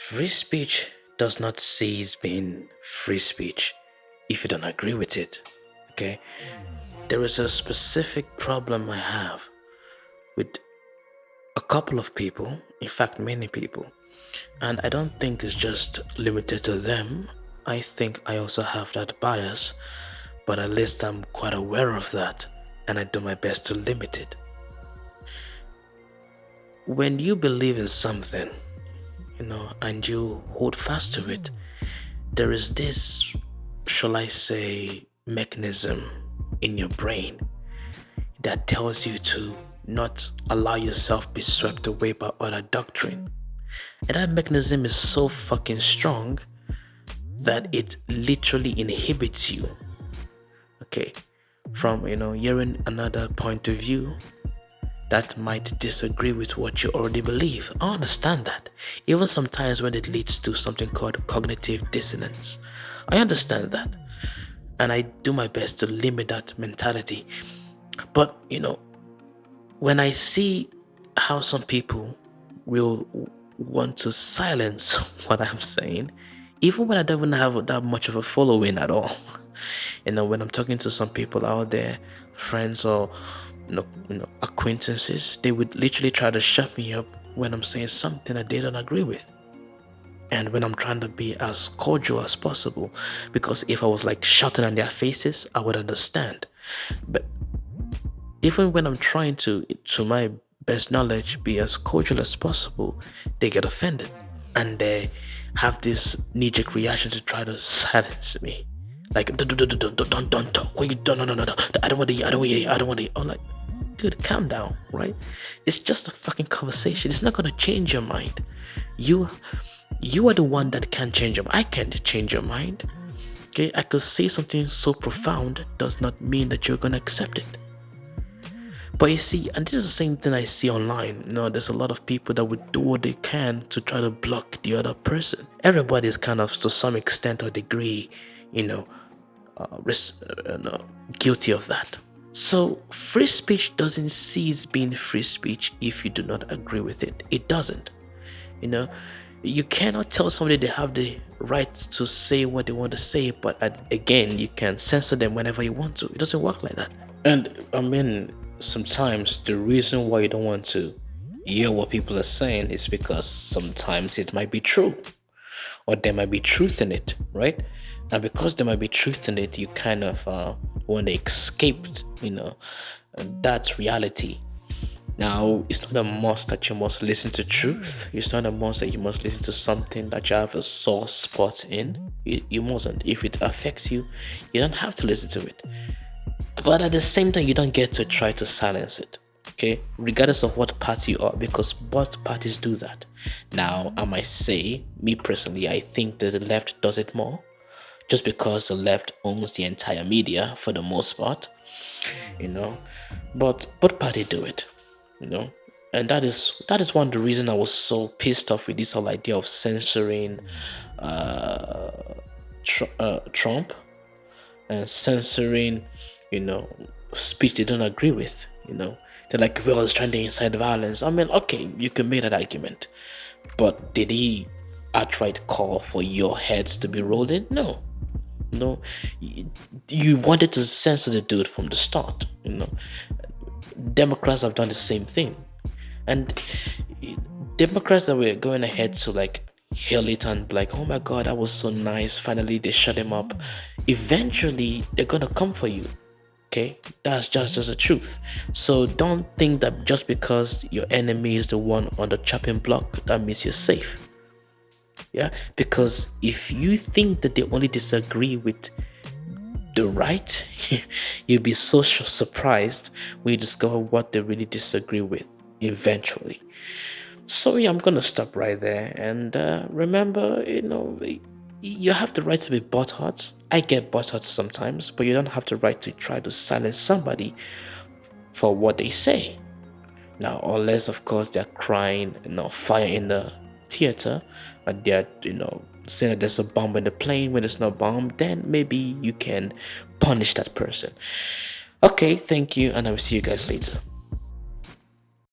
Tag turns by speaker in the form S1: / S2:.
S1: Free speech does not cease being free speech if you don't agree with it. Okay? There is a specific problem I have with a couple of people, in fact, many people, and I don't think it's just limited to them. I think I also have that bias, but at least I'm quite aware of that and I do my best to limit it. When you believe in something, and you hold fast to it, there is this, shall I say, mechanism in your brain that tells you to not allow yourself be swept away by other doctrine. And that mechanism is so fucking strong that it literally inhibits you, okay, from, hearing another point of view that might disagree with what you already believe. I understand that. Even sometimes when it leads to something called cognitive dissonance. I understand that. And I do my best to limit that mentality. But, when I see how some people will want to silence what I'm saying, even when I don't even have that much of a following at all, when I'm talking to some people out there, friends or acquaintances, they would literally try to shut me up when I'm saying something that they don't agree with. And when I'm trying to be as cordial as possible, because if I was like shouting on their faces, I would understand. But even when I'm trying to my best knowledge, be as cordial as possible, they get offended and they have this knee-jerk reaction to try to silence me. Like, don't talk. What you don't, no. I don't want to hear. I'm like, dude, calm down, right? It's just a fucking conversation. It's not gonna change your mind. You are the one that can change your mind. I can't change your mind. Okay, I could say something so profound does not mean that you're gonna accept it. But you see, and this is the same thing I see online. There's a lot of people that would do what they can to try to block the other person. Everybody is kind of, to some extent or degree, guilty of that. So free speech doesn't cease being free speech if you do not agree with it. It doesn't. You cannot tell somebody they have the right to say what they want to say, but again, you can censor them whenever you want to. It doesn't work like that. And I mean, sometimes the reason why you don't want to hear what people are saying is because sometimes it might be true, or there might be truth in it, right? And because there might be truth in it, you kind of want to escape, that reality. Now, it's not a must that you must listen to truth. It's not a must that you must listen to something that you have a sore spot in. You mustn't. If it affects you, you don't have to listen to it. But at the same time, you don't get to try to silence it. Okay, regardless of what party you are, because both parties do that. Now, I might say, me personally, I think that the left does it more, just because the left owns the entire media for the most part, but both parties do it, and that is one of the reasons I was so pissed off with this whole idea of censoring Trump and censoring, speech they don't agree with, They're like, well, it's trying to incite violence. I mean, okay, you can make that argument. But did he outright call for your heads to be rolled in? No. You wanted to censor the dude from the start, Democrats have done the same thing. And Democrats that were going ahead to like hail it and be like, oh my God, that was so nice. Finally, they shut him up. Eventually, they're going to come for you. Okay, that's just the truth. So don't think that just because your enemy is the one on the chopping block, that means you're safe. Yeah, because if you think that they only disagree with the right, you'll be so surprised when you discover what they really disagree with eventually. So yeah, I'm gonna stop right there. And remember, you have the right to be butthurt. I get butthurt sometimes, but you don't have the right to try to silence somebody for what they say. Now, unless of course they're crying, fire in the theater, and they're, saying that there's a bomb in the plane when there's no bomb, then maybe you can punish that person. Okay, thank you, and I will see you guys later.